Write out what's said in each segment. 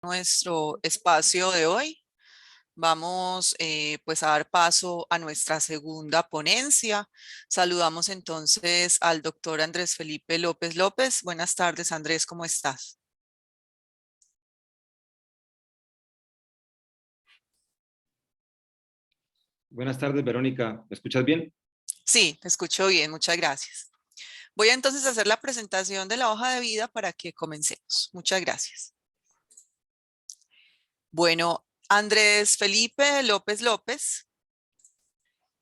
Nuestro espacio de hoy. Vamos pues a dar paso a nuestra segunda ponencia. Saludamos entonces al doctor Andrés Felipe López López. Buenas tardes, Andrés, ¿cómo estás? Buenas tardes, Verónica. ¿Me escuchas bien? Sí, te escucho bien, muchas gracias. Voy a entonces hacer la presentación de la hoja de vida para que comencemos. Muchas gracias. Bueno, Andrés Felipe López López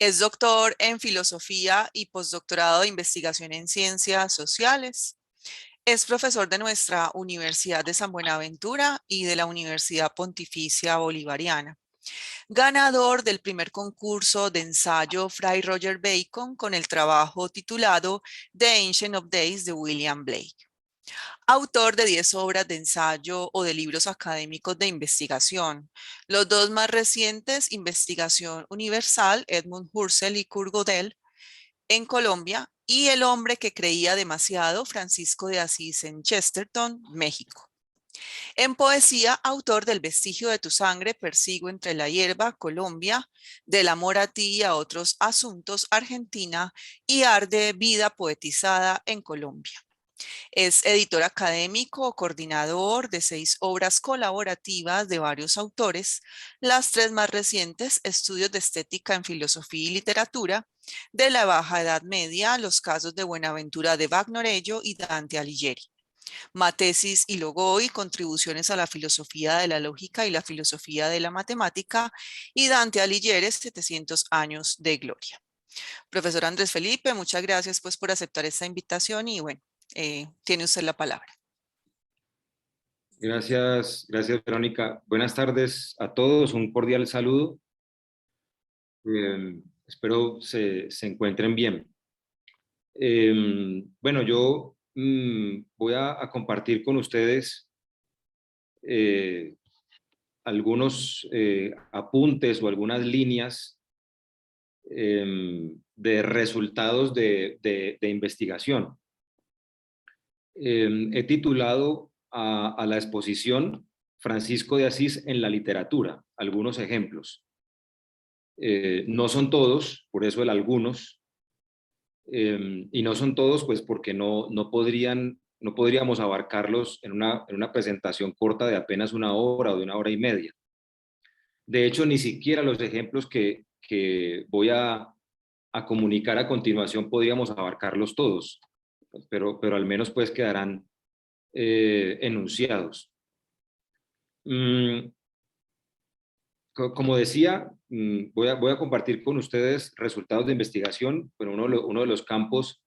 es doctor en filosofía y postdoctorado de investigación en ciencias sociales. Es profesor de nuestra Universidad de San Buenaventura y de la Universidad Pontificia Bolivariana. Ganador del primer concurso de ensayo Fray Roger Bacon con el trabajo titulado The Ancient of Days de William Blake. Autor de 10 obras de ensayo o de libros académicos de investigación. Los dos más recientes, Investigación Universal, Edmund Husserl y Kurt Gödel, en Colombia, y El hombre que creía demasiado, Francisco de Asís, en Chesterton, México. En poesía, autor del Vestigio de tu sangre, Persigo entre la hierba, Colombia, Del amor a ti y a otros asuntos, Argentina, y Arde, vida poetizada, en Colombia. Es editor académico, coordinador de 6 obras colaborativas de varios autores, las 3 más recientes, Estudios de Estética en Filosofía y Literatura, de la Baja Edad Media, los casos de Buenaventura de Bagnorello y Dante Alighieri. Matesis y Logoi, contribuciones a la filosofía de la lógica y la filosofía de la matemática, y Dante Alighieri, 700 años de gloria. Profesor Andrés Felipe, muchas gracias pues por aceptar esta invitación y bueno, tiene usted la palabra. Gracias, Verónica. Buenas tardes a todos. Un cordial saludo. Espero se encuentren bien. Bueno, yo voy a compartir con ustedes eh, algunos apuntes o algunas líneas de resultados de investigación. He titulado a la exposición Francisco de Asís en la literatura, algunos ejemplos. No son todos, por eso el algunos, y no son todos pues porque no podríamos abarcarlos en una presentación corta de apenas una hora o de una hora y media. De hecho, ni siquiera los ejemplos que voy a comunicar a continuación podríamos abarcarlos todos, pero al menos pues quedarán enunciados. Como decía, voy a compartir con ustedes resultados de investigación, pero uno de los campos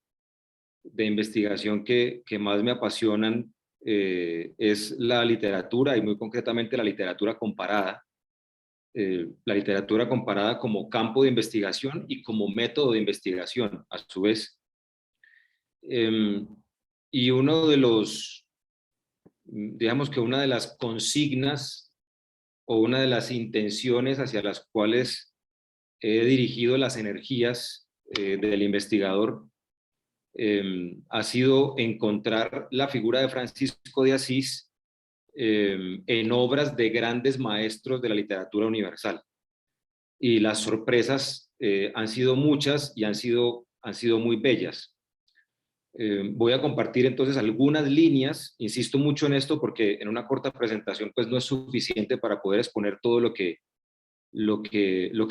de investigación que más me apasionan es la literatura y muy concretamente la literatura comparada como campo de investigación y como método de investigación a su vez. Y digamos que una de las consignas o una de las intenciones hacia las cuales he dirigido las energías del investigador ha sido encontrar la figura de Francisco de Asís en obras de grandes maestros de la literatura universal. Y las sorpresas han sido muchas y han sido muy bellas. Voy a compartir entonces algunas líneas, insisto mucho en esto porque en una corta presentación pues no es suficiente para poder exponer todo lo que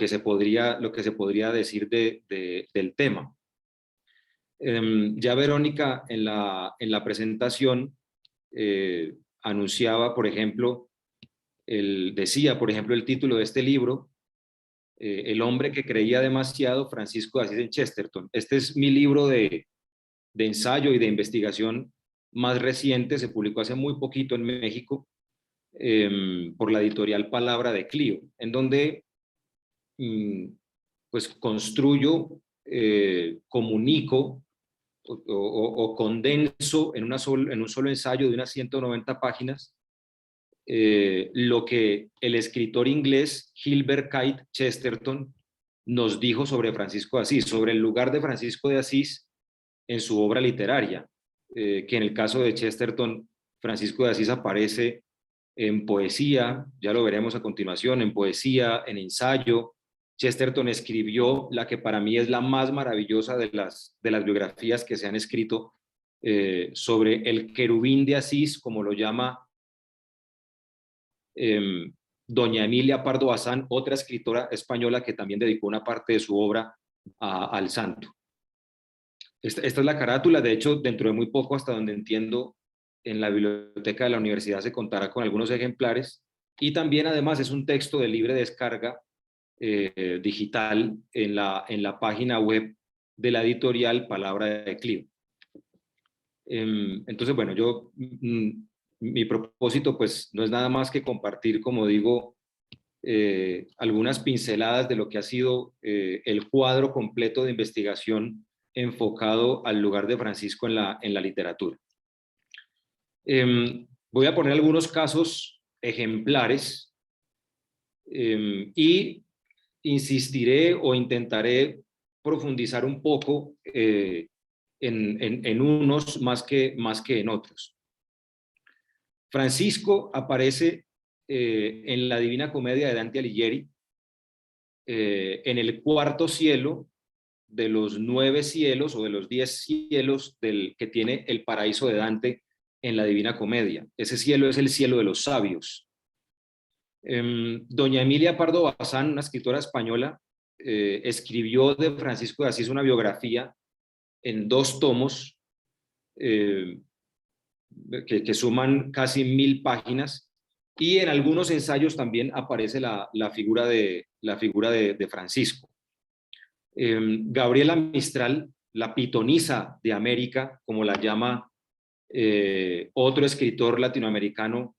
se podría decir del tema. Ya Verónica en la presentación anunciaba, por ejemplo, decía, por ejemplo, el título de este libro, El hombre que creía demasiado, Francisco de Asís en Chesterton. Este es mi libro de ensayo y de investigación más reciente, se publicó hace muy poquito en México por la editorial Palabra de Clio, en donde pues construyo, comunico o condenso en un solo ensayo de unas 190 páginas lo que el escritor inglés Gilbert Keith Chesterton nos dijo sobre Francisco de Asís, sobre el lugar de Francisco de Asís en su obra literaria, que en el caso de Chesterton, Francisco de Asís aparece en poesía, ya lo veremos a continuación, en poesía, en ensayo. Chesterton escribió la que para mí es la más maravillosa de las biografías que se han escrito sobre el querubín de Asís, como lo llama doña Emilia Pardo Bazán, otra escritora española que también dedicó una parte de su obra al santo. Esta es la carátula. De hecho, dentro de muy poco, hasta donde entiendo, en la biblioteca de la universidad se contará con algunos ejemplares, y también además es un texto de libre descarga digital en la página web de la editorial Palabra de Clio. Entonces, bueno, mi propósito pues no es nada más que compartir, como digo, algunas pinceladas de lo que ha sido el cuadro completo de investigación enfocado al lugar de Francisco en la literatura. Voy a poner algunos casos ejemplares y insistiré o intentaré profundizar un poco en unos más que en otros. Francisco aparece en la Divina Comedia de Dante Alighieri, en el cuarto cielo de los 9 cielos o de los 10 cielos que tiene el paraíso de Dante en la Divina Comedia. Ese cielo es el cielo de los sabios. Doña Emilia Pardo Bazán, una escritora española, escribió de Francisco de Asís una biografía en 2 tomos que suman casi 1000 páginas, y en algunos ensayos también aparece la figura de Francisco. Gabriela Mistral, la pitonisa de América, como la llama otro escritor latinoamericano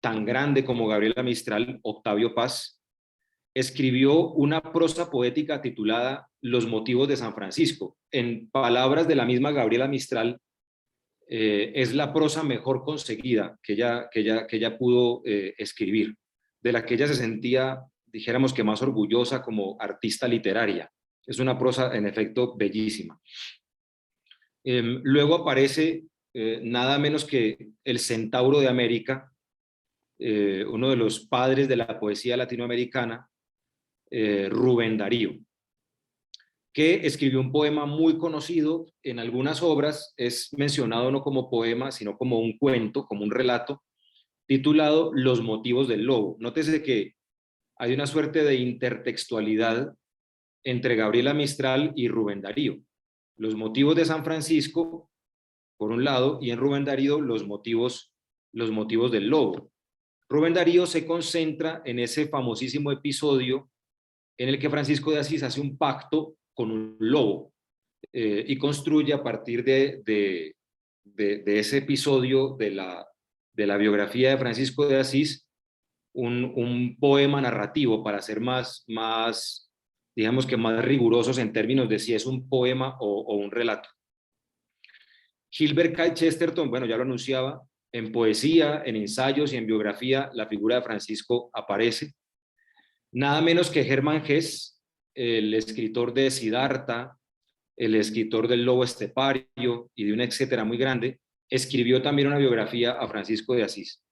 tan grande como Gabriela Mistral, Octavio Paz, escribió una prosa poética titulada Los motivos de San Francisco. En palabras de la misma Gabriela Mistral, es la prosa mejor conseguida que ella pudo escribir, de la que ella se sentía, dijéramos que más orgullosa como artista literaria. Es una prosa, en efecto, bellísima. Luego aparece nada menos que el Centauro de América, uno de los padres de la poesía latinoamericana, Rubén Darío, que escribió un poema muy conocido. En algunas obras es mencionado no como poema, sino como un cuento, como un relato, titulado Los motivos del lobo. Nótese que hay una suerte de intertextualidad entre Gabriela Mistral y Rubén Darío. Los motivos de San Francisco, por un lado, y en Rubén Darío los motivos del lobo. Rubén Darío se concentra en ese famosísimo episodio en el que Francisco de Asís hace un pacto con un lobo y construye a partir de ese episodio de la biografía de Francisco de Asís un poema narrativo para ser más, digamos que más rigurosos en términos de si es un poema o un relato. Gilbert K. Chesterton, bueno, ya lo anunciaba, en poesía, en ensayos y en biografía, la figura de Francisco aparece. Nada menos que Hermann Hesse, el escritor de Siddhartha, el escritor del Lobo Estepario y de un etcétera muy grande, escribió también una biografía a Francisco de Asís.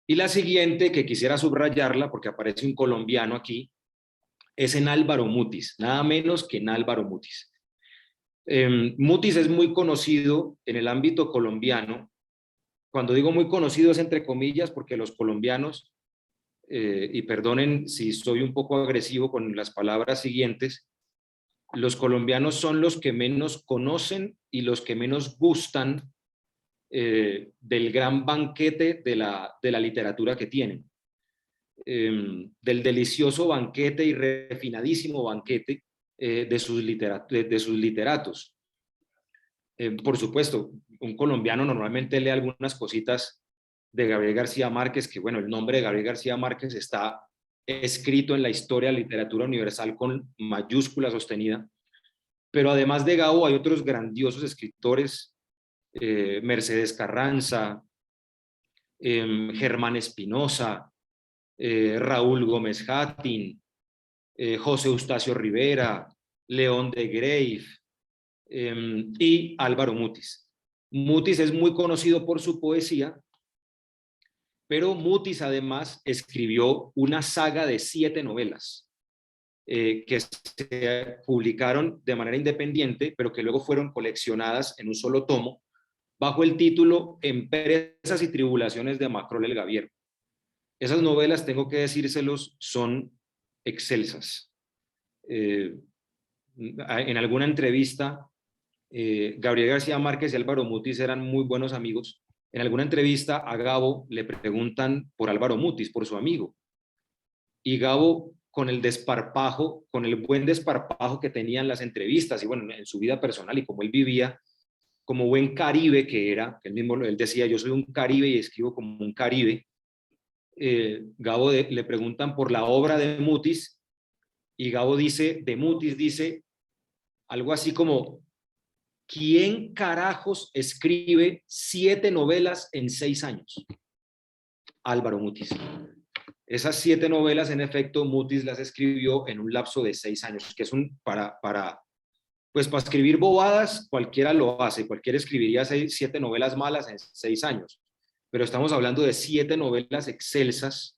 Y la siguiente, que quisiera subrayarla porque aparece un colombiano aquí, es en Álvaro Mutis, nada menos que en Álvaro Mutis. Mutis es muy conocido en el ámbito colombiano. Cuando digo muy conocido es entre comillas, porque los colombianos, y perdonen si soy un poco agresivo con las palabras siguientes, los colombianos son los que menos conocen y los que menos gustan del gran banquete de la literatura que tienen, del delicioso banquete y refinadísimo banquete de sus literatos. Por supuesto, un colombiano normalmente lee algunas cositas de Gabriel García Márquez, que bueno, el nombre de Gabriel García Márquez está escrito en la historia de la literatura universal con mayúscula sostenida, pero además de Gabo hay otros grandiosos escritores, Mercedes Carranza, Germán Espinosa, Raúl Gómez Hattin, José Eustacio Rivera, León de Greiff y Álvaro Mutis. Mutis es muy conocido por su poesía, Pero Mutis además escribió una saga de 7 novelas que se publicaron de manera independiente, pero que luego fueron coleccionadas en un solo tomo, bajo el título Empresas y Tribulaciones de Macrol el Gaviero. Esas novelas, tengo que decírselos, son excelsas. En alguna entrevista, Gabriel García Márquez y Álvaro Mutis eran muy buenos amigos. En alguna entrevista a Gabo le preguntan por Álvaro Mutis, por su amigo. Y Gabo, con el desparpajo, con el buen desparpajo que tenía en las entrevistas y bueno, en su vida personal y como él vivía, como buen caribe que era, él mismo él decía, yo soy un caribe y escribo como un caribe. Gabo le preguntan por la obra de Mutis y Gabo dice, de Mutis dice algo así como, ¿quién carajos escribe 7 novelas en 6 años? Álvaro Mutis. Esas 7 novelas, en efecto, Mutis las escribió en un lapso de 6 años, que es pues para escribir bobadas, cualquiera lo hace, cualquiera escribiría 7 novelas malas en 6 años, pero estamos hablando de 7 novelas excelsas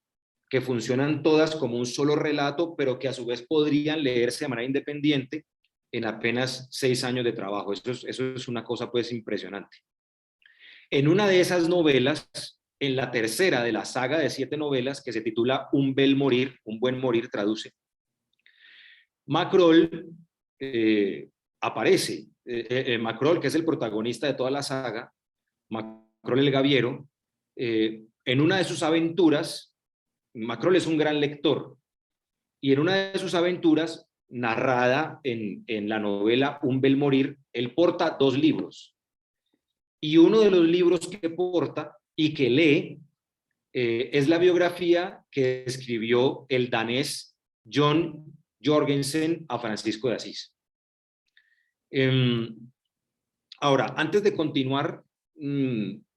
que funcionan todas como un solo relato, pero que a su vez podrían leerse de manera independiente en apenas 6 años de trabajo. Eso es una cosa pues impresionante. En una de esas novelas, en la tercera de la saga de 7 novelas, que se titula Un bel morir, un buen morir traduce, Macrol aparece. Macrol, que es el protagonista de toda la saga, Macrol el Gaviero, en una de sus aventuras, Macrol es un gran lector, y en una de sus aventuras, narrada en la novela Un bel morir, él porta 2 libros. Y uno de los libros que porta y que lee es la biografía que escribió el danés John Jorgensen a Francisco de Asís. Ahora, antes de continuar,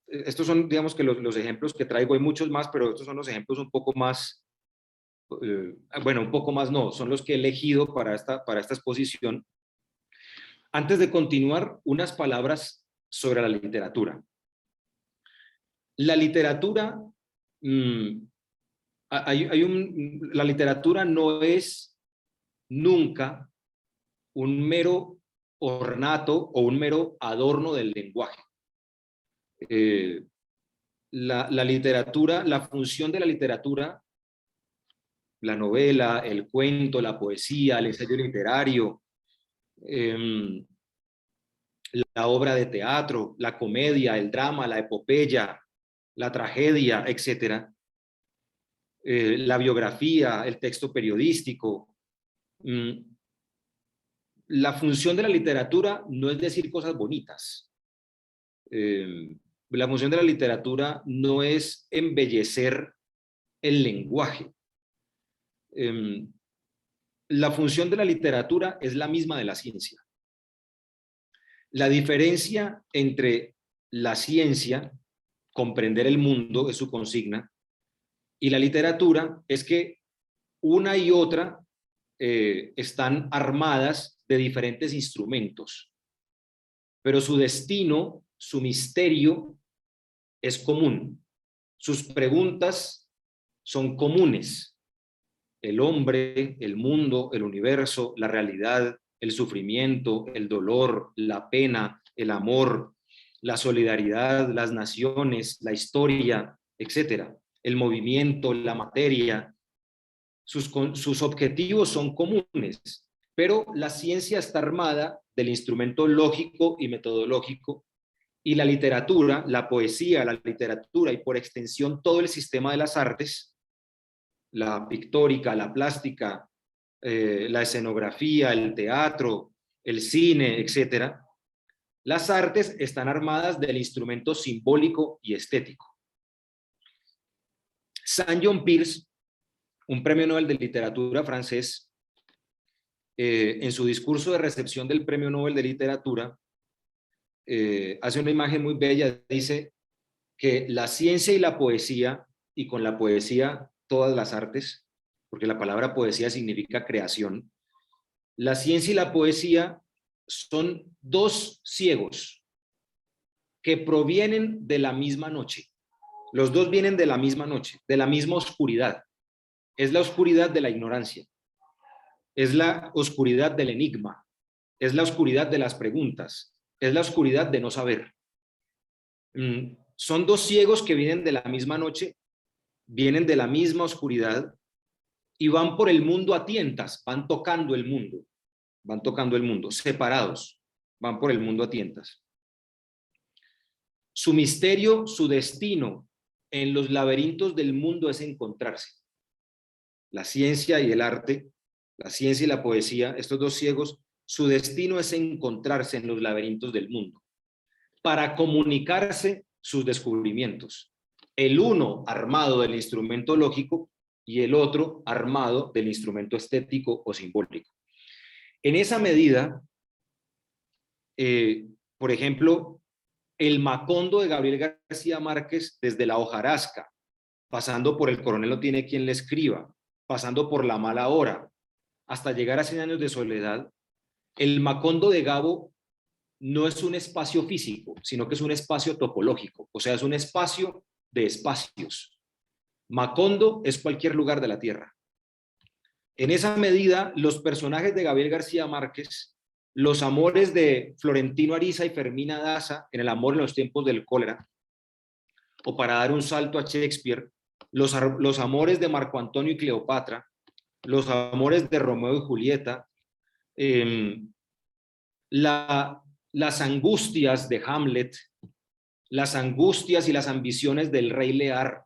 estos son, digamos que los ejemplos que traigo, hay muchos más, pero estos son los ejemplos un poco más, bueno, un poco más no, son los que he elegido para esta exposición. Antes de continuar, unas palabras sobre la literatura. La literatura, la literatura no es nunca un mero ornato o un mero adorno del lenguaje. La literatura, la función de la literatura, la novela, el cuento, la poesía, el ensayo literario, la obra de teatro, la comedia, el drama, la epopeya, la tragedia, etcétera, la biografía, el texto periodístico. La función de la literatura no es decir cosas bonitas. La función de la literatura no es embellecer el lenguaje. La función de la literatura es la misma de la ciencia. La diferencia entre la ciencia, comprender el mundo es su consigna, y la literatura es que una y otra están armadas de diferentes instrumentos, pero su destino, su misterio es común. Sus preguntas son comunes. El hombre, el mundo, el universo, la realidad, el sufrimiento, el dolor, la pena, el amor, la solidaridad, las naciones, la historia, etcétera. El movimiento, la materia. Sus objetivos son comunes, pero la ciencia está armada del instrumento lógico y metodológico, y la literatura, la poesía, la literatura y por extensión todo el sistema de las artes, la pictórica, la plástica, la escenografía, el teatro, el cine, etcétera. Las artes están armadas del instrumento simbólico y estético. Saint John Peirce, un premio Nobel de literatura francés, en su discurso de recepción del premio Nobel de literatura, hace una imagen muy bella, dice que la ciencia y la poesía, y con la poesía todas las artes, porque la palabra poesía significa creación, la ciencia y la poesía son 2 ciegos que provienen de la misma noche. Los dos vienen de la misma noche, de la misma oscuridad. Es la oscuridad de la ignorancia. Es la oscuridad del enigma. Es la oscuridad de las preguntas. Es la oscuridad de no saber. Son dos ciegos que vienen de la misma noche, vienen de la misma oscuridad y van por el mundo a tientas, van tocando el mundo, separados, van por el mundo a tientas. Su misterio, su destino en los laberintos del mundo es encontrarse. La ciencia y el arte, la ciencia y la poesía, estos dos ciegos, su destino es encontrarse en los laberintos del mundo para comunicarse sus descubrimientos. El uno armado del instrumento lógico y el otro armado del instrumento estético o simbólico. En esa medida, por ejemplo, el Macondo de Gabriel García Márquez, desde la hojarasca, pasando por El coronel no tiene quien le escriba, pasando por La mala hora, hasta llegar a 100 años de soledad, el Macondo de Gabo no es un espacio físico, sino que es un espacio topológico, o sea, es un espacio de espacios. Macondo es cualquier lugar de la Tierra. En esa medida, los personajes de Gabriel García Márquez, los amores de Florentino Ariza y Fermina Daza en El amor en los tiempos del cólera, o para dar un salto a Shakespeare, los amores de Marco Antonio y Cleopatra, los amores de Romeo y Julieta, las angustias de Hamlet, las angustias y las ambiciones del Rey Lear,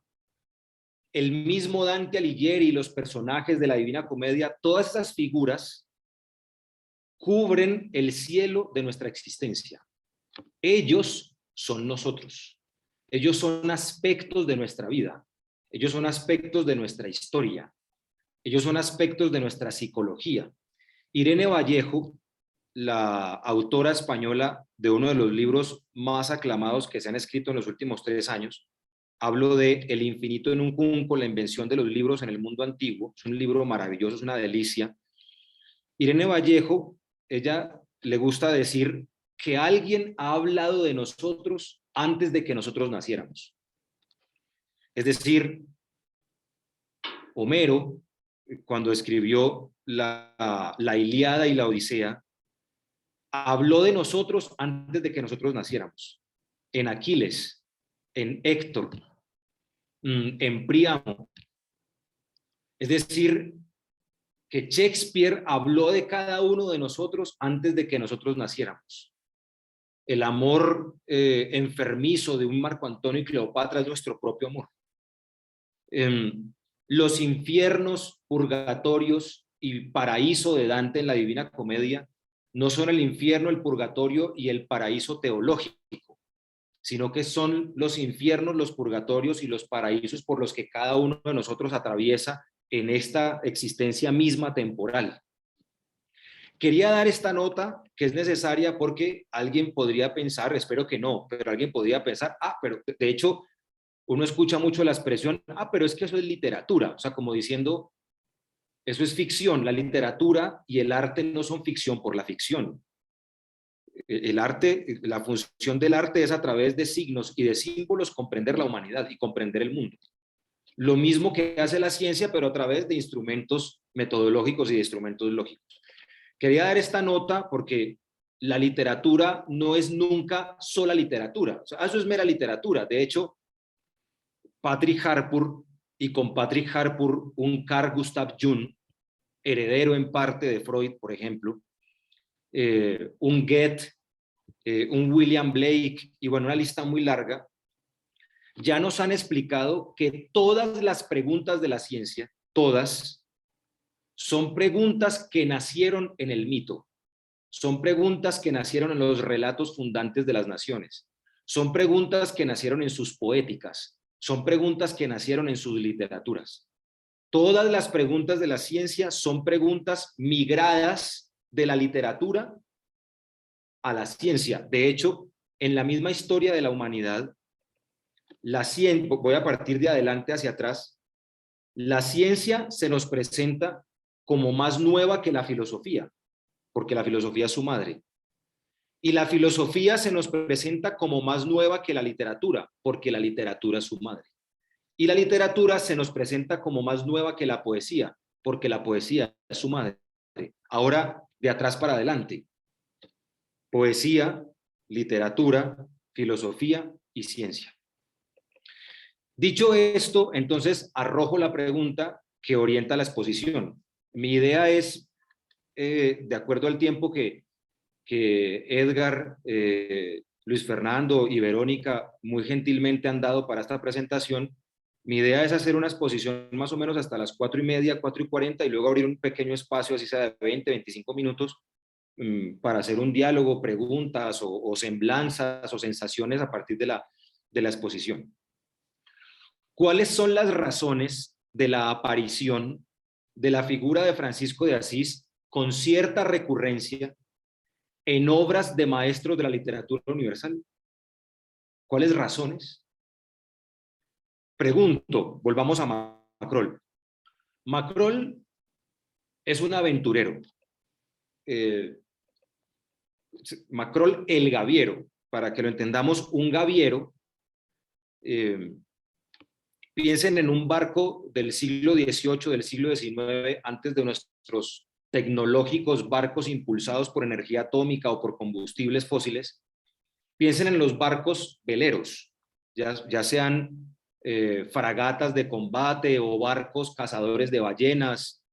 el mismo Dante Alighieri y los personajes de la Divina Comedia, todas estas figuras cubren el cielo de nuestra existencia. Ellos son nosotros. Ellos son aspectos de nuestra vida. Ellos son aspectos de nuestra historia. Ellos son aspectos de nuestra psicología. Irene Vallejo, la autora española de uno de los libros más aclamados que se han escrito en los últimos 3 años, habló de El infinito en un junco, la invención de los libros en el mundo antiguo. Es un libro maravilloso, es una delicia. Irene Vallejo, ella le gusta decir que alguien ha hablado de nosotros antes de que nosotros naciéramos. Es decir, Homero, cuando escribió la Ilíada y la Odisea, habló de nosotros antes de que nosotros naciéramos. En Aquiles, en Héctor, en Príamo. Es decir, que Shakespeare habló de cada uno de nosotros antes de que nosotros naciéramos. El amor enfermizo de un Marco Antonio y Cleopatra es nuestro propio amor. Los infiernos, purgatorios y paraíso de Dante en la Divina Comedia no son el infierno, el purgatorio y el paraíso teológico, sino que son los infiernos, los purgatorios y los paraísos por los que cada uno de nosotros atraviesa en esta existencia misma temporal. Quería dar esta nota que es necesaria porque alguien podría pensar, espero que no, pero alguien podría pensar, pero de hecho uno escucha mucho la expresión, pero es que eso es literatura, o sea, como diciendo, eso es ficción. La literatura y el arte no son ficción por la ficción. El arte, la función del arte es a través de signos y de símbolos comprender la humanidad y comprender el mundo. Lo mismo que hace la ciencia, pero a través de instrumentos metodológicos y de instrumentos lógicos. Quería dar esta nota porque la literatura no es nunca sola literatura. O sea, eso es mera literatura. De hecho, Patrick Harpur, y con Patrick Harpur, un Carl Gustav Jung, heredero en parte de Freud, por ejemplo, un Goethe, un William Blake, y bueno, una lista muy larga, ya nos han explicado que todas las preguntas de la ciencia, todas, son preguntas que nacieron en el mito, son preguntas que nacieron en los relatos fundantes de las naciones, son preguntas que nacieron en sus poéticas, son preguntas que nacieron en sus literaturas. Todas las preguntas de la ciencia son preguntas migradas de la literatura a la ciencia. De hecho, en la misma historia de la humanidad, la ciencia, voy a partir de adelante hacia atrás, la ciencia se nos presenta como más nueva que la filosofía, porque la filosofía es su madre. Y la filosofía se nos presenta como más nueva que la literatura, porque la literatura es su madre. Y la literatura se nos presenta como más nueva que la poesía, porque la poesía es su madre. Ahora, de atrás para adelante. Poesía, literatura, filosofía y ciencia. Dicho esto, entonces arrojo la pregunta que orienta la exposición. Mi idea es, de acuerdo al tiempo que Edgar, Luis Fernando y Verónica muy gentilmente han dado para esta presentación, mi idea es hacer una exposición más o menos hasta las 4:30, 4:40 y luego abrir un pequeño espacio, así sea de 20, 25 minutos, para hacer un diálogo, preguntas o semblanzas o sensaciones a partir de la exposición. ¿Cuáles son las razones de la aparición de la figura de Francisco de Asís con cierta recurrencia en obras de maestros de la literatura universal? ¿Cuáles razones? Pregunto, volvamos a Macrol. Macrol es un aventurero. Macrol el gaviero, para que lo entendamos, un gaviero, piensen en un barco del siglo XVIII, del siglo XIX, antes de nuestros tecnológicos barcos impulsados por energía atómica o por combustibles fósiles. Piensen en los barcos veleros, ya sean fragatas de combate o barcos cazadores de ballenas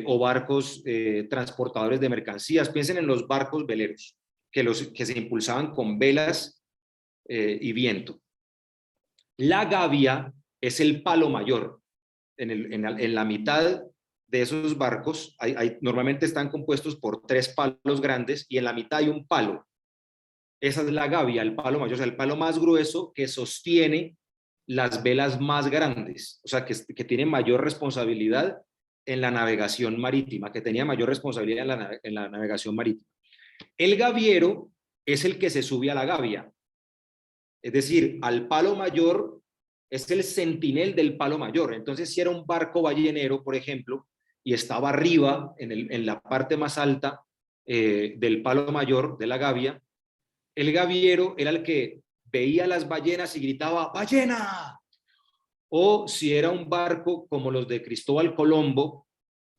o barcos transportadores de mercancías. Piensen en los barcos veleros que se impulsaban con velas y viento. La gavia es el palo mayor. En la mitad de esos barcos normalmente están compuestos por 3 palos grandes y en la mitad hay un palo. Esa es la gavia, el palo mayor, o sea, el palo más grueso que sostiene las velas más grandes, o sea, que tiene mayor responsabilidad en la navegación marítima, que tenía mayor responsabilidad en la navegación marítima. El gaviero es el que se sube a la gavia, es decir, al palo mayor es el centinel del palo mayor. Entonces, si era un barco ballenero, por ejemplo, y estaba arriba, en la parte más alta del palo mayor, de la gavia, el gaviero era el que veía las ballenas y gritaba ¡ballena! O si era un barco como los de Cristóbal Colombo,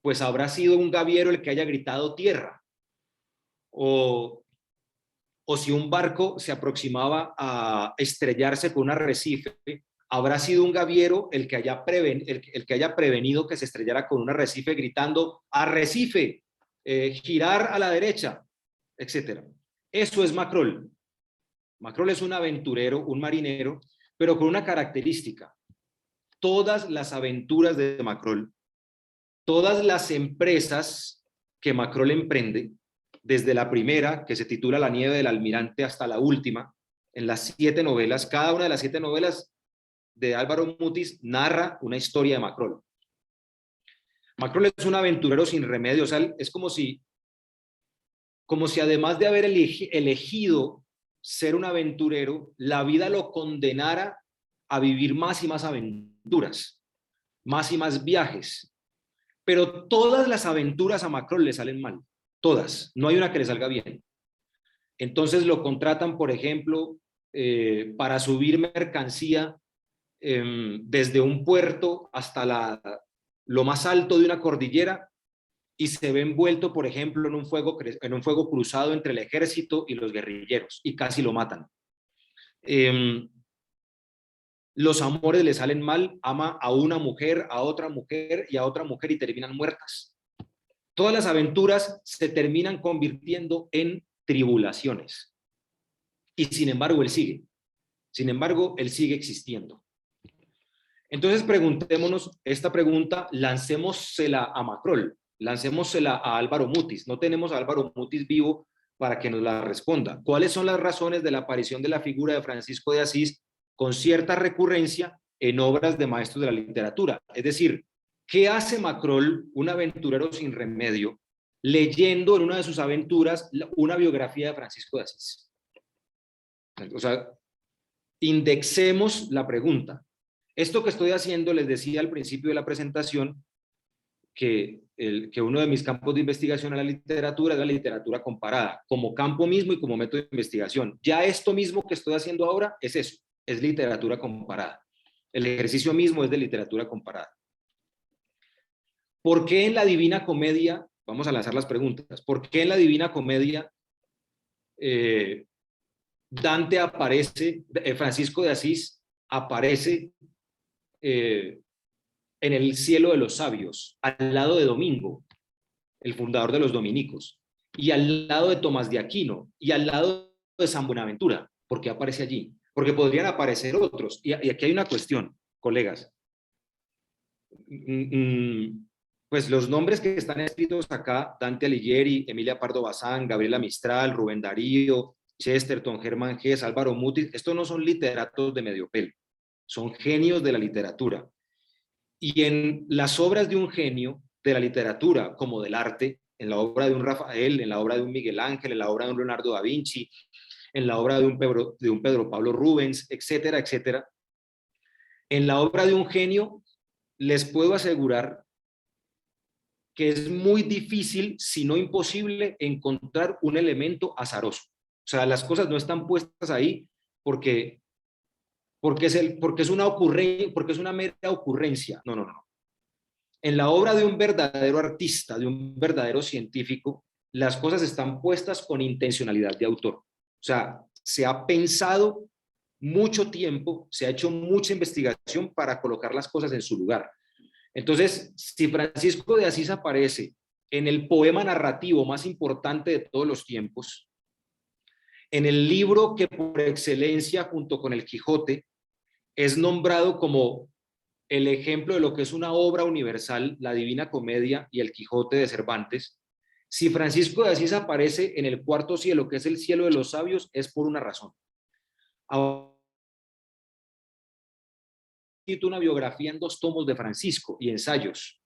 pues habrá sido un gaviero el que haya gritado tierra. O si un barco se aproximaba a estrellarse con un arrecife, habrá sido un gaviero el que haya prevenido que se estrellara con un arrecife gritando arrecife, girar a la derecha, etc. Eso es Macrol. Macrol es un aventurero, un marinero, pero con una característica. Todas las aventuras de Macrol, todas las empresas que Macrol emprende, desde la primera, que se titula La nieve del almirante, hasta la última, en las 7 novelas, cada una de las 7 novelas de Álvaro Mutis narra una historia de Macrol. Macrol es un aventurero sin remedio, o sea, es como si además de haber elegido ser un aventurero, la vida lo condenara a vivir más y más aventuras, más y más viajes. Pero todas las aventuras a Macrol le salen mal, todas, no hay una que le salga bien. Entonces lo contratan, por ejemplo, para subir mercancía desde un puerto hasta lo más alto de una cordillera y se ve envuelto, por ejemplo, en un fuego cruzado entre el ejército y los guerrilleros y casi lo matan. Los amores le salen mal, ama a una mujer, a otra mujer y a otra mujer y terminan muertas. Todas las aventuras se terminan convirtiendo en tribulaciones. Y sin embargo, él sigue. Sin embargo, él sigue existiendo. Entonces, preguntémonos esta pregunta, lancémosela a Macrol, lancémosela a Álvaro Mutis. No tenemos a Álvaro Mutis vivo para que nos la responda. ¿Cuáles son las razones de la aparición de la figura de Francisco de Asís con cierta recurrencia en obras de maestros de la literatura? Es decir, ¿qué hace Macrol, un aventurero sin remedio, leyendo en una de sus aventuras una biografía de Francisco de Asís? O sea, indexemos la pregunta. Esto que estoy haciendo, les decía al principio de la presentación, que uno de mis campos de investigación en la literatura es la literatura comparada, como campo mismo y como método de investigación. Ya esto mismo que estoy haciendo ahora es eso, es literatura comparada. El ejercicio mismo es de literatura comparada. ¿Por qué en la Divina Comedia, vamos a lanzar las preguntas, por qué en la Divina Comedia Dante aparece, Francisco de Asís aparece en el cielo de los sabios, al lado de Domingo, el fundador de los dominicos, y al lado de Tomás de Aquino, y al lado de San Buenaventura? ¿Por qué aparece allí? Porque podrían aparecer otros. Y aquí hay una cuestión, colegas. Pues los nombres que están escritos acá, Dante Alighieri, Emilia Pardo Bazán, Gabriela Mistral, Rubén Darío, Chesterton, Germán Gess, Álvaro Mutis, estos no son literatos de medio pelo, son genios de la literatura. Y en las obras de un genio de la literatura, como del arte, en la obra de un Rafael, en la obra de un Miguel Ángel, en la obra de un Leonardo da Vinci, en la obra de un Pedro Pablo Rubens, etcétera, etcétera, en la obra de un genio, les puedo asegurar que es muy difícil, si no imposible, encontrar un elemento azaroso. O sea, las cosas no están puestas ahí porque es una ocurrencia, porque es una mera ocurrencia. No, no, no. En la obra de un verdadero artista, de un verdadero científico, las cosas están puestas con intencionalidad de autor. O sea, se ha pensado mucho tiempo, se ha hecho mucha investigación para colocar las cosas en su lugar. Entonces, si Francisco de Asís aparece en el poema narrativo más importante de todos los tiempos, en el libro que por excelencia, junto con el Quijote, es nombrado como el ejemplo de lo que es una obra universal, la Divina Comedia y el Quijote de Cervantes, si Francisco de Asís aparece en el cuarto cielo, que es el cielo de los sabios, es por una razón. Ahora, una biografía en 2 tomos de Francisco y ensayos.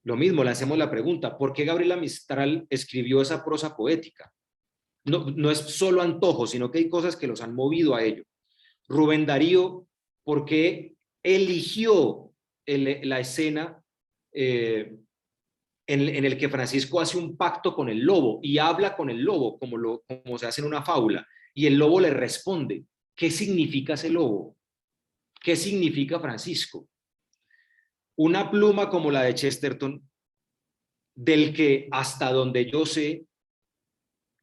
Lo mismo, le hacemos la pregunta, ¿por qué Gabriela Mistral escribió esa prosa poética? No es solo antojo, sino que hay cosas que los han movido a ello. Rubén Darío, ¿por qué eligió la escena en el que Francisco hace un pacto con el lobo y habla con el lobo como se hace en una fábula? Y el lobo le responde, ¿qué significa ese lobo? ¿Qué significa Francisco? Una pluma como la de Chesterton, del que hasta donde yo sé,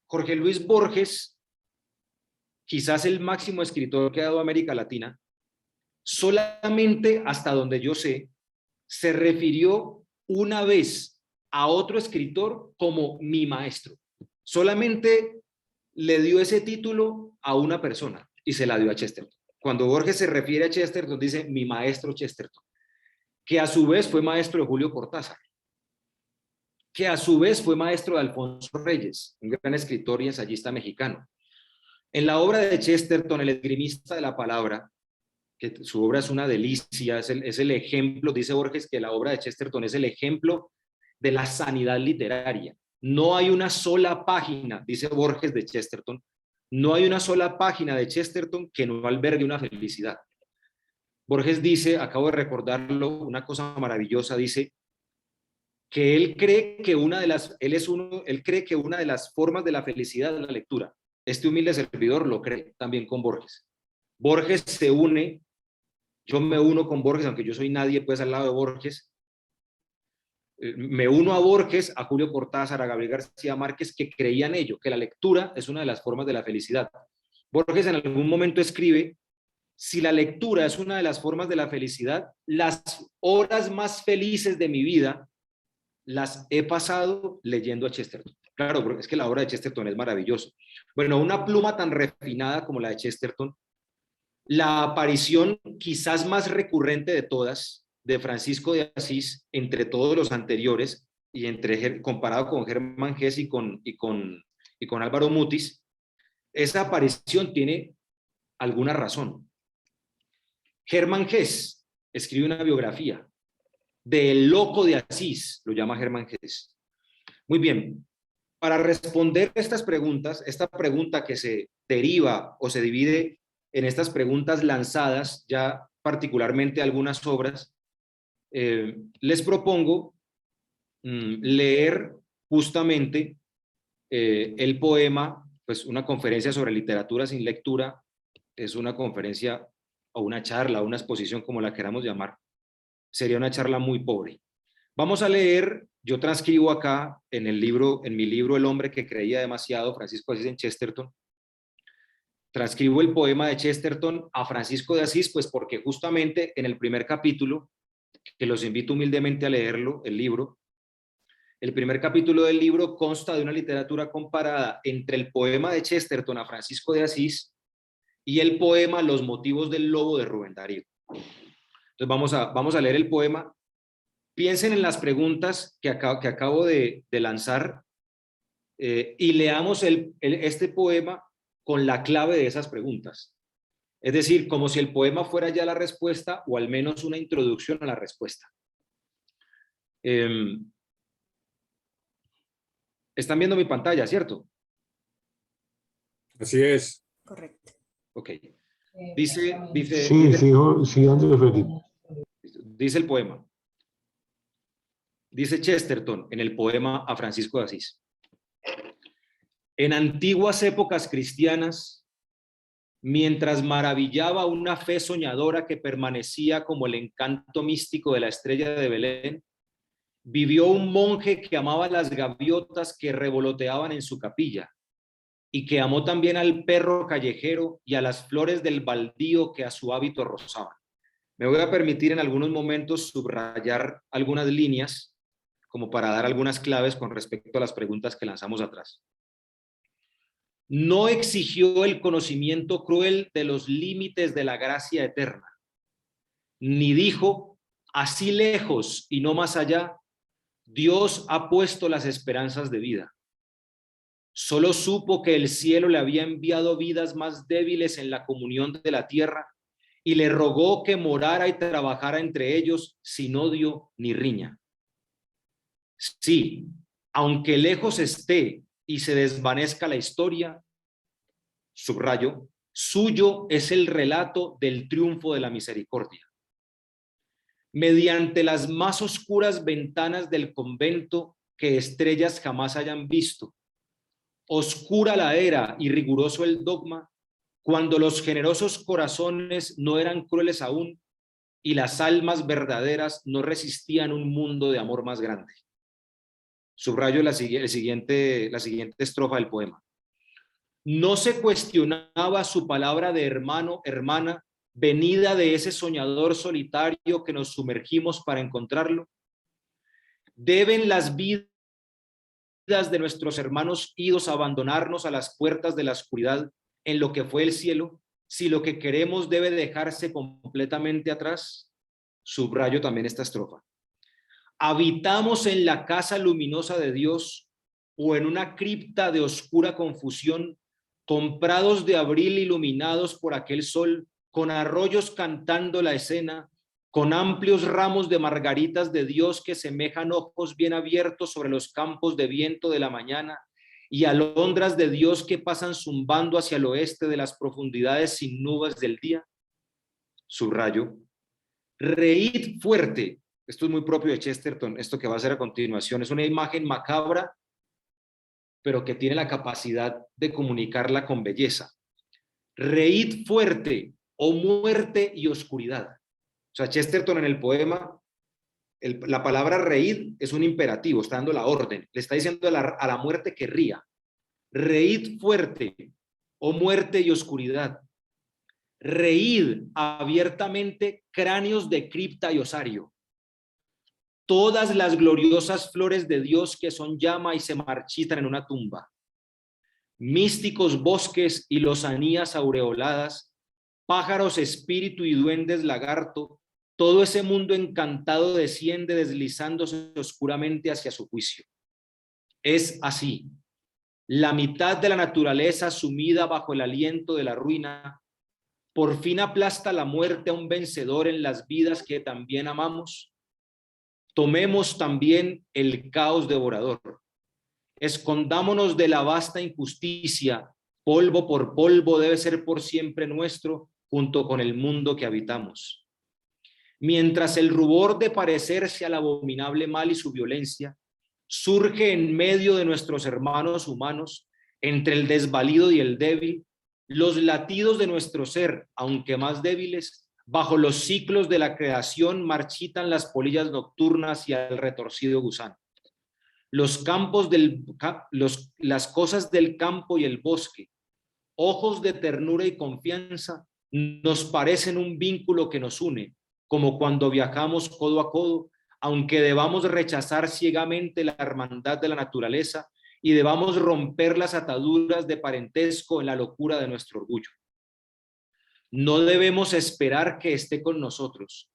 Jorge Luis Borges, quizás el máximo escritor que ha dado América Latina, solamente hasta donde yo sé, se refirió una vez a otro escritor como mi maestro. Solamente le dio ese título a una persona y se la dio a Chesterton. Cuando Borges se refiere a Chesterton, dice mi maestro Chesterton, que a su vez fue maestro de Julio Cortázar, que a su vez fue maestro de Alfonso Reyes, un gran escritor y ensayista mexicano. En la obra de Chesterton, El esgrimista de la palabra, que su obra es una delicia, es el ejemplo, dice Borges que la obra de Chesterton es el ejemplo de la sanidad literaria. No hay una sola página, dice Borges de Chesterton, no hay una sola página de Chesterton que no albergue una felicidad. Borges dice, acabo de recordarlo, una cosa maravillosa, dice que él cree que él cree que una de las formas de la felicidad es la lectura. Este humilde servidor lo cree también con Borges. Borges se une, yo me uno con Borges, aunque yo soy nadie pues al lado de Borges, me uno a Borges, a Julio Cortázar, a Gabriel García Márquez, que creían ello, que la lectura es una de las formas de la felicidad. Borges en algún momento escribe, si la lectura es una de las formas de la felicidad, las horas más felices de mi vida las he pasado leyendo a Chesterton. Claro, porque es que la obra de Chesterton es maravillosa. Bueno, una pluma tan refinada como la de Chesterton, la aparición quizás más recurrente de todas, de Francisco de Asís, entre todos los anteriores, y comparado con Germán Gess y con Álvaro Mutis, esa aparición tiene alguna razón. Germán Gess escribe una biografía del loco de Asís, lo llama Germán Gess. Muy bien, para responder estas preguntas, esta pregunta que se deriva o se divide en estas preguntas lanzadas, ya particularmente algunas obras, les propongo leer justamente el poema, pues una conferencia sobre literatura sin lectura, es una conferencia o una charla, o una exposición, como la queramos llamar, sería una charla muy pobre. Vamos a leer, yo transcribo acá en mi libro El hombre que creía demasiado, Francisco de Asís en Chesterton, transcribo el poema de Chesterton a Francisco de Asís, pues porque justamente en el primer capítulo, que los invito humildemente a leerlo, el libro, el primer capítulo del libro consta de una literatura comparada entre el poema de Chesterton a Francisco de Asís y el poema Los motivos del lobo de Rubén Darío. Entonces vamos a leer el poema. Piensen en las preguntas que acabo de lanzar y leamos este poema con la clave de esas preguntas. Es decir, como si el poema fuera ya la respuesta o al menos una introducción a la respuesta. Están viendo mi pantalla, ¿cierto? Así es. Correcto. Ok. Dice Andrés Felipe. Dice el poema. Dice Chesterton en el poema a Francisco de Asís. En antiguas épocas cristianas, mientras maravillaba una fe soñadora que permanecía como el encanto místico de la estrella de Belén, vivió un monje que amaba las gaviotas que revoloteaban en su capilla y que amó también al perro callejero y a las flores del baldío que a su hábito rozaban. Me voy a permitir en algunos momentos subrayar algunas líneas como para dar algunas claves con respecto a las preguntas que lanzamos atrás. No exigió el conocimiento cruel de los límites de la gracia eterna, ni dijo, así lejos y no más allá, Dios ha puesto las esperanzas de vida. Solo supo que el cielo le había enviado vidas más débiles en la comunión de la tierra y le rogó que morara y trabajara entre ellos sin odio ni riña. Sí, aunque lejos esté y se desvanezca la historia, subrayo, suyo es el relato del triunfo de la misericordia. Mediante las más oscuras ventanas del convento que estrellas jamás hayan visto, oscura la era y riguroso el dogma, cuando los generosos corazones no eran crueles aún y las almas verdaderas no resistían un mundo de amor más grande. Subrayo la siguiente estrofa del poema. No se cuestionaba su palabra de hermano, hermana, venida de ese soñador solitario que nos sumergimos para encontrarlo. ¿Deben las vidas de nuestros hermanos idos a abandonarnos a las puertas de la oscuridad en lo que fue el cielo, si lo que queremos debe dejarse completamente atrás? Subrayo también esta estrofa. ¿Habitamos en la casa luminosa de Dios o en una cripta de oscura confusión, comprados de abril iluminados por aquel sol, con arroyos cantando la escena, con amplios ramos de margaritas de Dios que semejan ojos bien abiertos sobre los campos de viento de la mañana y alondras de Dios que pasan zumbando hacia el oeste de las profundidades sin nubes del día? Subrayo. Reíd fuerte. Esto es muy propio de Chesterton, esto que va a hacer a continuación. Es una imagen macabra, pero que tiene la capacidad de comunicarla con belleza. Reíd fuerte, oh muerte y oscuridad. O sea, Chesterton en el poema, la palabra reíd es un imperativo, está dando la orden. Le está diciendo a la muerte que ría. Reíd fuerte, oh muerte y oscuridad. Reíd abiertamente, cráneos de cripta y osario. Todas las gloriosas flores de Dios que son llama y se marchitan en una tumba. Místicos bosques y lozanías aureoladas, pájaros espíritu y duendes lagarto, todo ese mundo encantado desciende deslizándose oscuramente hacia su juicio. Es así. La mitad de la naturaleza sumida bajo el aliento de la ruina, por fin aplasta la muerte a un vencedor en las vidas que también amamos. Tomemos también el caos devorador. Escondámonos de la vasta injusticia. Polvo por polvo debe ser por siempre nuestro, junto con el mundo que habitamos. Mientras el rubor de parecerse al abominable mal y su violencia surge en medio de nuestros hermanos humanos, entre el desvalido y el débil, los latidos de nuestro ser, aunque más débiles, Bajo los ciclos de la creación marchitan las polillas nocturnas y al retorcido gusano. Las cosas del campo y el bosque, ojos de ternura y confianza, nos parecen un vínculo que nos une, como cuando viajamos codo a codo, aunque debamos rechazar ciegamente la hermandad de la naturaleza y debamos romper las ataduras de parentesco en la locura de nuestro orgullo. No debemos esperar que esté con nosotros,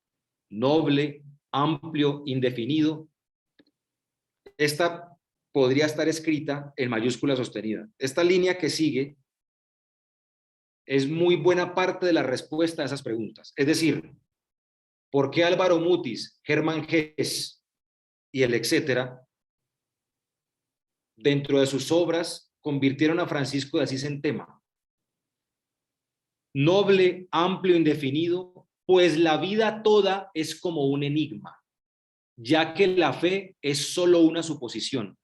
noble, amplio, indefinido. Esta podría estar escrita en mayúscula sostenida. Esta línea que sigue es muy buena parte de la respuesta a esas preguntas. Es decir, ¿por qué Álvaro Mutis, Germán Gess y el etcétera, dentro de sus obras, convirtieron a Francisco de Asís en tema? Noble, amplio, indefinido, pues la vida toda es como un enigma, ya que la fe es solo una suposición.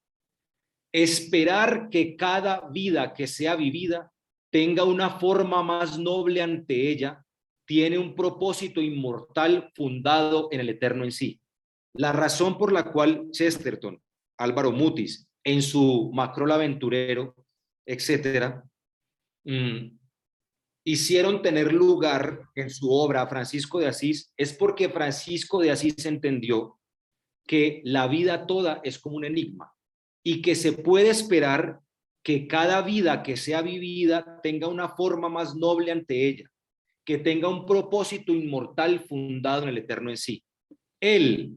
Esperar que cada vida que sea vivida tenga una forma más noble ante ella, tiene un propósito inmortal fundado en el eterno en sí. La razón por la cual Chesterton, Álvaro Mutis, en su Macrol aventurero, etcétera, hicieron tener lugar en su obra Francisco de Asís, es porque Francisco de Asís entendió que la vida toda es como un enigma y que se puede esperar que cada vida que sea vivida tenga una forma más noble ante ella, que tenga un propósito inmortal fundado en el eterno en sí. Él,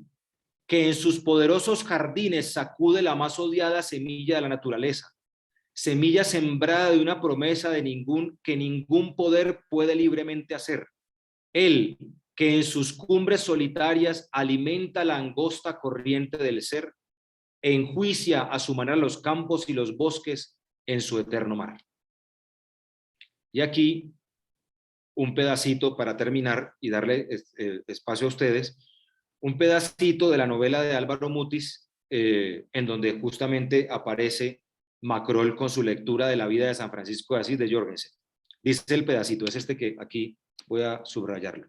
que en sus poderosos jardines sacude la más odiada semilla de la naturaleza, semilla sembrada de una promesa que ningún poder puede libremente hacer. Él, que en sus cumbres solitarias alimenta la angosta corriente del ser, enjuicia a su manera los campos y los bosques en su eterno mar. Y aquí un pedacito para terminar y darle espacio a ustedes, un pedacito de la novela de Álvaro Mutis, en donde justamente aparece Macrol con su lectura de la vida de San Francisco de Asís de Jorgensen. Dice el pedacito, es este que aquí voy a subrayarlo.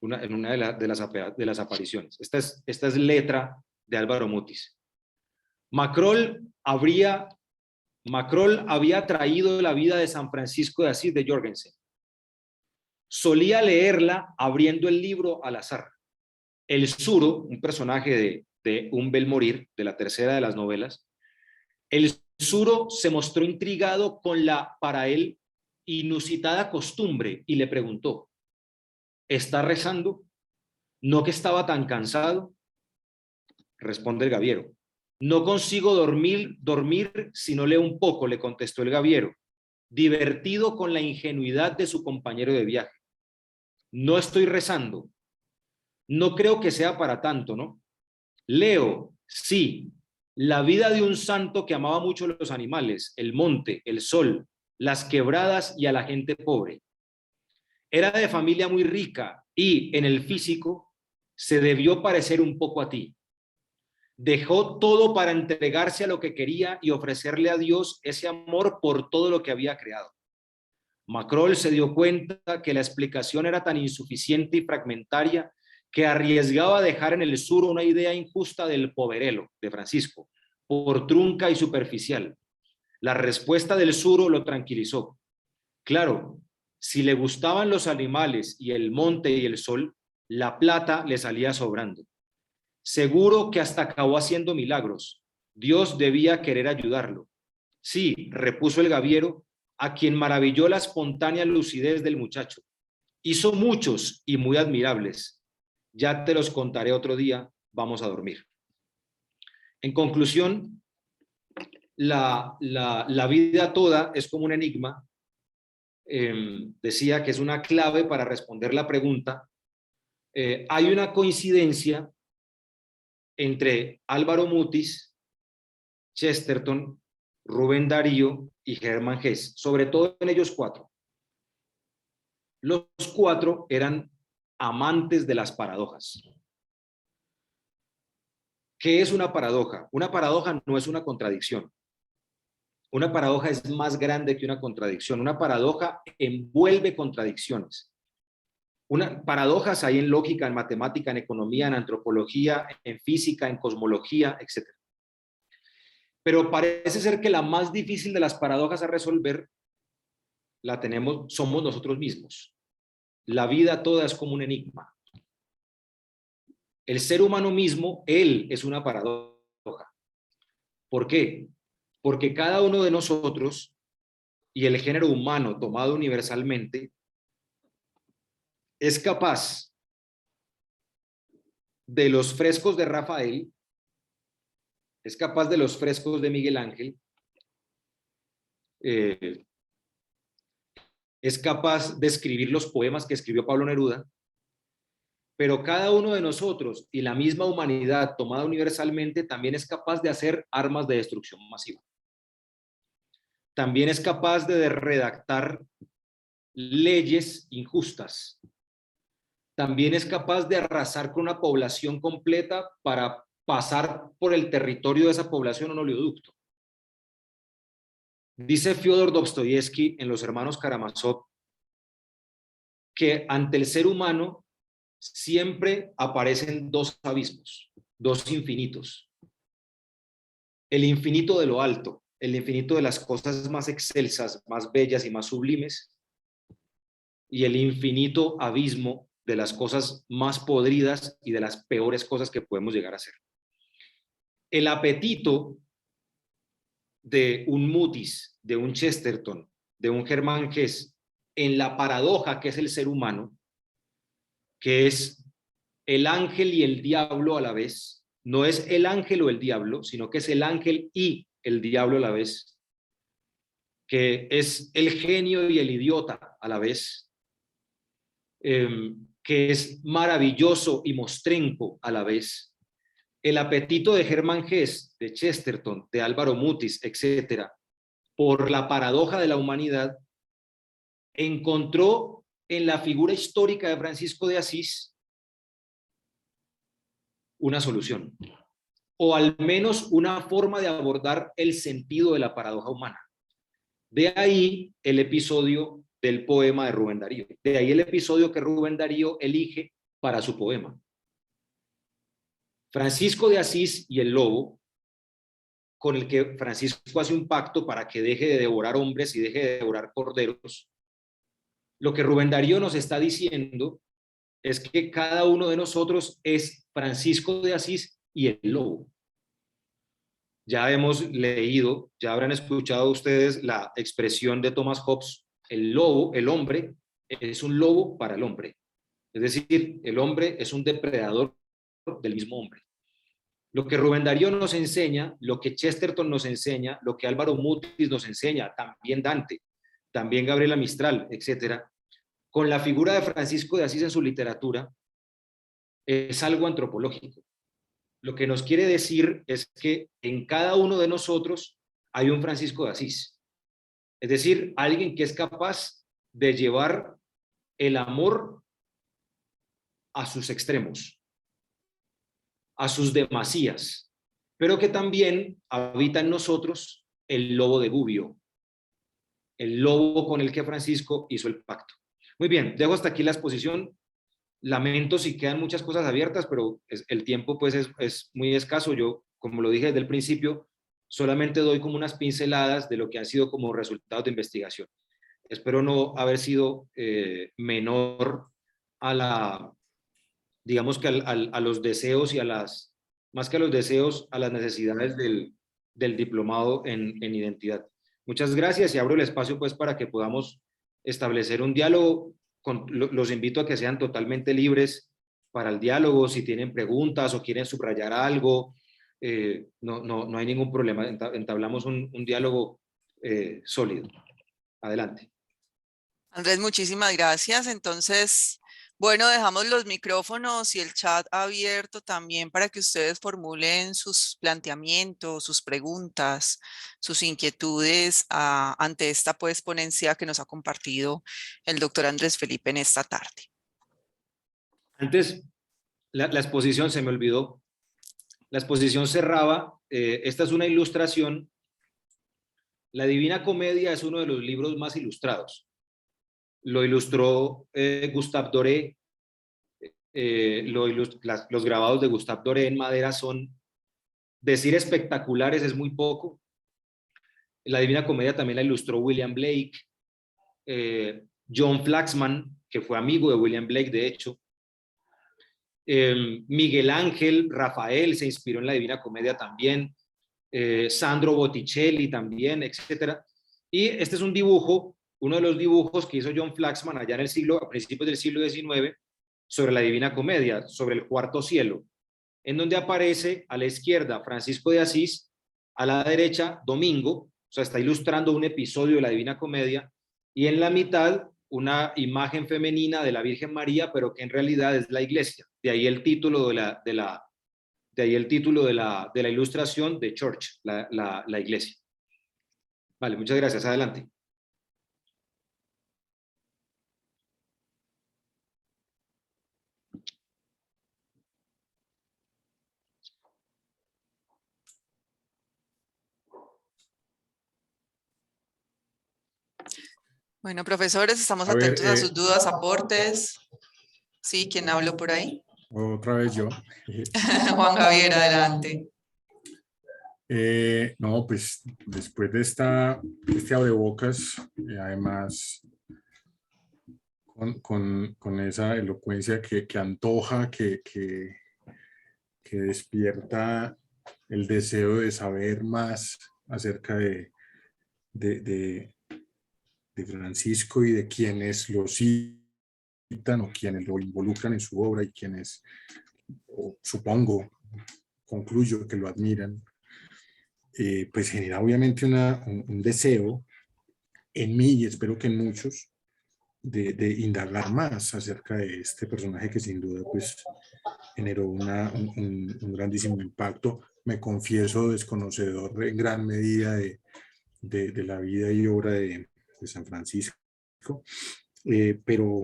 En una de las apariciones. Esta es letra de Álvaro Mutis. Macrol había traído la vida de San Francisco de Asís de Jorgensen. Solía leerla abriendo el libro al azar. El Suro, un personaje de Un bel morir, de la tercera de las novelas, el Suro se mostró intrigado con la, para él, inusitada costumbre y le preguntó: ¿está rezando? ¿No que estaba tan cansado? Responde el gaviero: no consigo dormir si no leo un poco, le contestó el gaviero, divertido con la ingenuidad de su compañero de viaje. No estoy rezando. No creo que sea para tanto, ¿no? Leo, sí, la vida de un santo que amaba mucho los animales, el monte, el sol, las quebradas y a la gente pobre. Era de familia muy rica y, en el físico, se debió parecer un poco a ti. Dejó todo para entregarse a lo que quería y ofrecerle a Dios ese amor por todo lo que había creado. Macrol se dio cuenta que la explicación era tan insuficiente y fragmentaria que arriesgaba dejar en el Suro una idea injusta del poverelo de Francisco, por trunca y superficial. La respuesta del Suro lo tranquilizó. Claro, si le gustaban los animales y el monte y el sol, la plata le salía sobrando. Seguro que hasta acabó haciendo milagros. Dios debía querer ayudarlo. Sí, repuso el gaviero, a quien maravilló la espontánea lucidez del muchacho. Hizo muchos y muy admirables. Ya te los contaré otro día, vamos a dormir. En conclusión, la vida toda es como un enigma. Decía que es una clave para responder la pregunta. Hay una coincidencia entre Álvaro Mutis, Chesterton, Rubén Darío y Germán Gess, sobre todo en ellos cuatro. Los cuatro eran amantes de las paradojas. ¿Qué es una paradoja? Una paradoja no es una contradicción. Una paradoja es más grande que una contradicción. Una paradoja envuelve contradicciones. Paradojas hay en lógica, en matemática, en economía, en antropología, en física, en cosmología, etc. Pero parece ser que la más difícil de las paradojas a resolver somos nosotros mismos. La vida toda es como un enigma. El ser humano mismo, él es una paradoja. ¿Por qué? Porque cada uno de nosotros y el género humano tomado universalmente es capaz de los frescos de Rafael, es capaz de los frescos de Miguel Ángel, es capaz de escribir los poemas que escribió Pablo Neruda, pero cada uno de nosotros y la misma humanidad tomada universalmente también es capaz de hacer armas de destrucción masiva. También es capaz de redactar leyes injustas. También es capaz de arrasar con una población completa para pasar por el territorio de esa población un oleoducto. Dice Fyodor Dostoyevsky en Los Hermanos Karamazov que ante el ser humano siempre aparecen dos abismos, dos infinitos. El infinito de lo alto, el infinito de las cosas más excelsas, más bellas y más sublimes, y el infinito abismo de las cosas más podridas y de las peores cosas que podemos llegar a ser. El apetito de un Mutis, de un Chesterton, de un Germán Hesse, en la paradoja que es el ser humano, que es el ángel y el diablo a la vez, no es el ángel o el diablo, sino que es el ángel y el diablo a la vez, que es el genio y el idiota a la vez, que es maravilloso y mostrenco a la vez. El apetito de Germán Hesse, de Chesterton, de Álvaro Mutis, etcétera, por la paradoja de la humanidad, encontró en la figura histórica de Francisco de Asís una solución, o al menos una forma de abordar el sentido de la paradoja humana. De ahí el episodio del poema de Rubén Darío, de ahí el episodio que Rubén Darío elige para su poema. Francisco de Asís y el lobo, con el que Francisco hace un pacto para que deje de devorar hombres y deje de devorar corderos. Lo que Rubén Darío nos está diciendo es que cada uno de nosotros es Francisco de Asís y el lobo. Ya hemos leído, ya habrán escuchado ustedes la expresión de Thomas Hobbes: el lobo, el hombre, es un lobo para el hombre. Es decir, el hombre es un depredador del mismo hombre. Lo que Rubén Darío nos enseña, lo que Chesterton nos enseña, lo que Álvaro Mutis nos enseña, también Dante, también Gabriela Mistral, etcétera, con la figura de Francisco de Asís en su literatura, es algo antropológico. Lo que nos quiere decir es que en cada uno de nosotros hay un Francisco de Asís. Es decir, alguien que es capaz de llevar el amor a sus extremos, a sus demasías, pero que también habita en nosotros el lobo de Gubbio, el lobo con el que Francisco hizo el pacto. Muy bien, dejo hasta aquí la exposición. Lamento si quedan muchas cosas abiertas, pero el tiempo pues es muy escaso. Yo, como lo dije desde el principio, solamente doy como unas pinceladas de lo que han sido como resultados de investigación. Espero no haber sido menor a la, digamos que a los deseos y a las, más que a los deseos, a las necesidades del diplomado en identidad. Muchas gracias y abro el espacio pues para que podamos establecer un diálogo. Los invito a que sean totalmente libres para el diálogo. Si tienen preguntas o quieren subrayar algo, no hay ningún problema. Entablamos un diálogo sólido. Adelante. Andrés, muchísimas gracias. Entonces, bueno, dejamos los micrófonos y el chat abierto también para que ustedes formulen sus planteamientos, sus preguntas, sus inquietudes ante esta pues ponencia que nos ha compartido el doctor Andrés Felipe en esta tarde. Antes, la exposición se me olvidó. La exposición cerraba, esta es una ilustración. La Divina Comedia es uno de los libros más ilustrados. lo ilustró Gustave Doré. Los grabados de Gustave Doré en madera son, decir espectaculares es muy poco. La Divina Comedia también la ilustró William Blake, John Flaxman, que fue amigo de William Blake, de hecho. Miguel Ángel, Rafael se inspiró en la Divina Comedia también, Sandro Botticelli también, etc. Y este es un dibujo, uno de los dibujos que hizo John Flaxman allá en el siglo, a principios del siglo XIX, sobre la Divina Comedia, sobre el cuarto cielo, en donde aparece a la izquierda Francisco de Asís, a la derecha Domingo, o sea, está ilustrando un episodio de la Divina Comedia, y en la mitad una imagen femenina de la Virgen María, pero que en realidad es la iglesia. De ahí el título de la ilustración de Church, la iglesia. Vale, muchas gracias. Adelante. Bueno, profesores, estamos A ver, atentos a sus dudas, aportes. Sí, ¿quién habló por ahí? otra vez yo. Juan Javier, adelante. No, pues después de este abrebocas, además con esa elocuencia que antoja, que despierta el deseo de saber más acerca de Francisco y de quienes lo citan o quienes lo involucran en su obra y quienes, supongo, concluyo que lo admiran. Pues genera obviamente un deseo en mí y espero que en muchos de indagar más acerca de este personaje que sin duda pues generó un grandísimo impacto. Me confieso desconocedor en gran medida de la vida y obra de San Francisco, pero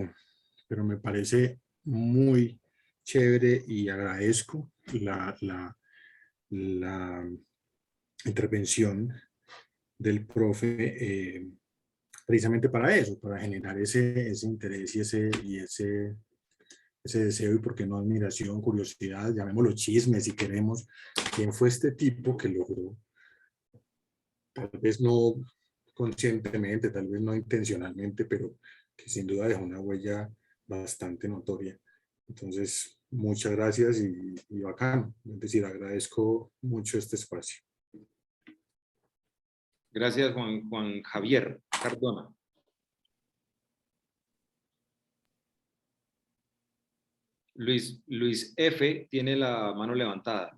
me parece muy chévere y agradezco la intervención del profe precisamente para eso, para generar ese interés ese deseo y por qué no admiración, curiosidad, llamémoslo chisme si queremos. ¿Quién fue este tipo que logró, tal vez no conscientemente, tal vez no intencionalmente, pero que sin duda dejó una huella bastante notoria? Entonces, muchas gracias y bacano. Es decir, agradezco mucho este espacio. Gracias, Juan Javier Cardona. Luis F. tiene la mano levantada.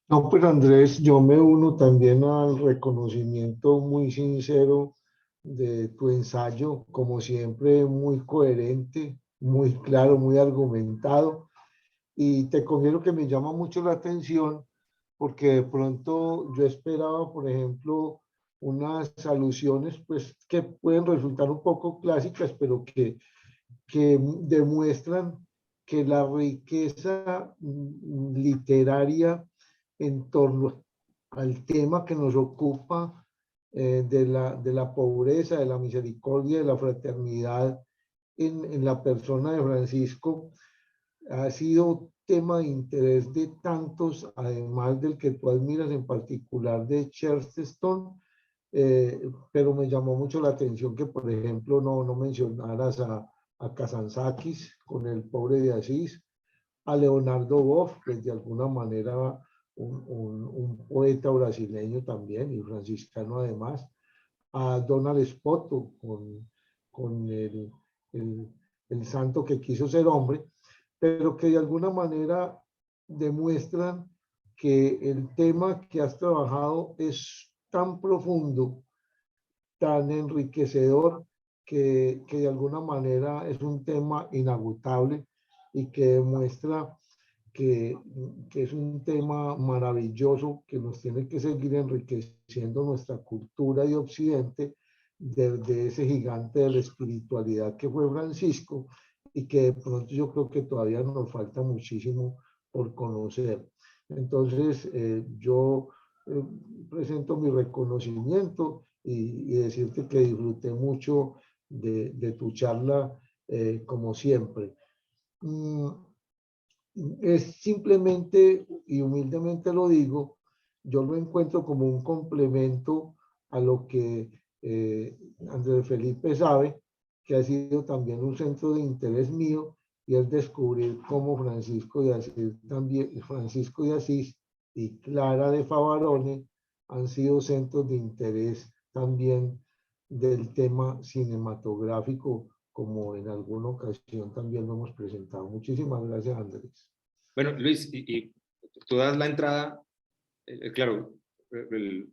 No, pues Andrés, yo me uno también al reconocimiento muy sincero de tu ensayo, como siempre, muy coherente, muy claro, muy argumentado. Y te confieso que me llama mucho la atención porque de pronto yo esperaba, por ejemplo, unas alusiones pues que pueden resultar un poco clásicas, pero que demuestran que la riqueza literaria en torno al tema que nos ocupa de la pobreza, de la misericordia, de la fraternidad en la persona de Francisco, ha sido tema de interés de tantos, además del que tú admiras en particular de Chesterton, pero me llamó mucho la atención que, por ejemplo, no mencionaras a Kazantzakis con el pobre de Asís, a Leonardo Boff, que de alguna manera un poeta brasileño también y franciscano además, a Donald Spoto con el santo que quiso ser hombre, pero que de alguna manera demuestran que el tema que has trabajado es tan profundo, tan enriquecedor, que de alguna manera es un tema inagotable y que demuestra que es un tema maravilloso que nos tiene que seguir enriqueciendo nuestra cultura y Occidente de ese gigante de la espiritualidad que fue Francisco y que de pronto yo creo que todavía nos falta muchísimo por conocer. Entonces, yo presento mi reconocimiento y decirte que disfruté mucho de tu charla, como siempre. Es simplemente, y humildemente lo digo, yo lo encuentro como un complemento a lo que Andrés Felipe sabe, que ha sido también un centro de interés mío, y es descubrir cómo Francisco de Asís y Clara de Favarone han sido centros de interés también del tema cinematográfico, como en alguna ocasión también lo hemos presentado. Muchísimas gracias, Andrés. Bueno, Luis, y tú das la entrada, claro,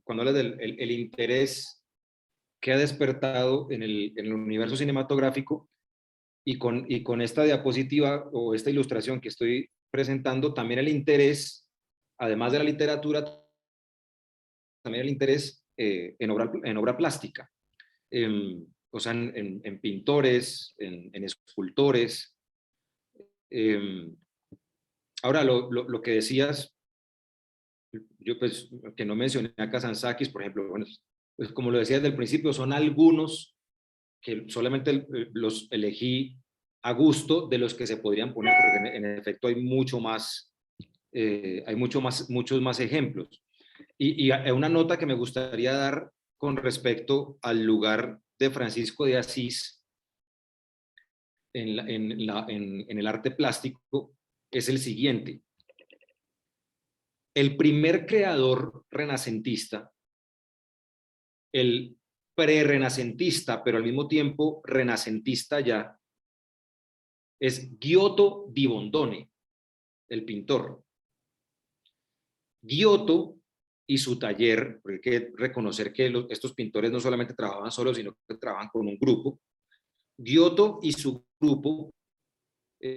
cuando hablas del el interés que ha despertado en el universo cinematográfico, y con esta diapositiva o esta ilustración que estoy presentando, también el interés, además de la literatura, también el interés en obra plástica. O sea, en pintores, en escultores. Ahora, lo que decías, yo pues que no mencioné a Kazantzakis, por ejemplo, bueno, pues como lo decía desde el principio, son algunos que solamente los elegí a gusto de los que se podrían poner, porque en efecto hay mucho más, hay muchos más ejemplos. Y una nota que me gustaría dar con respecto al lugar de Francisco de Asís en el arte plástico es el siguiente. El primer creador renacentista, el pre-renacentista, pero al mismo tiempo renacentista ya, es Giotto di Bondone, el pintor. Giotto y su taller, porque hay que reconocer que estos pintores no solamente trabajaban solos, sino que trabajaban con un grupo. Giotto y su grupo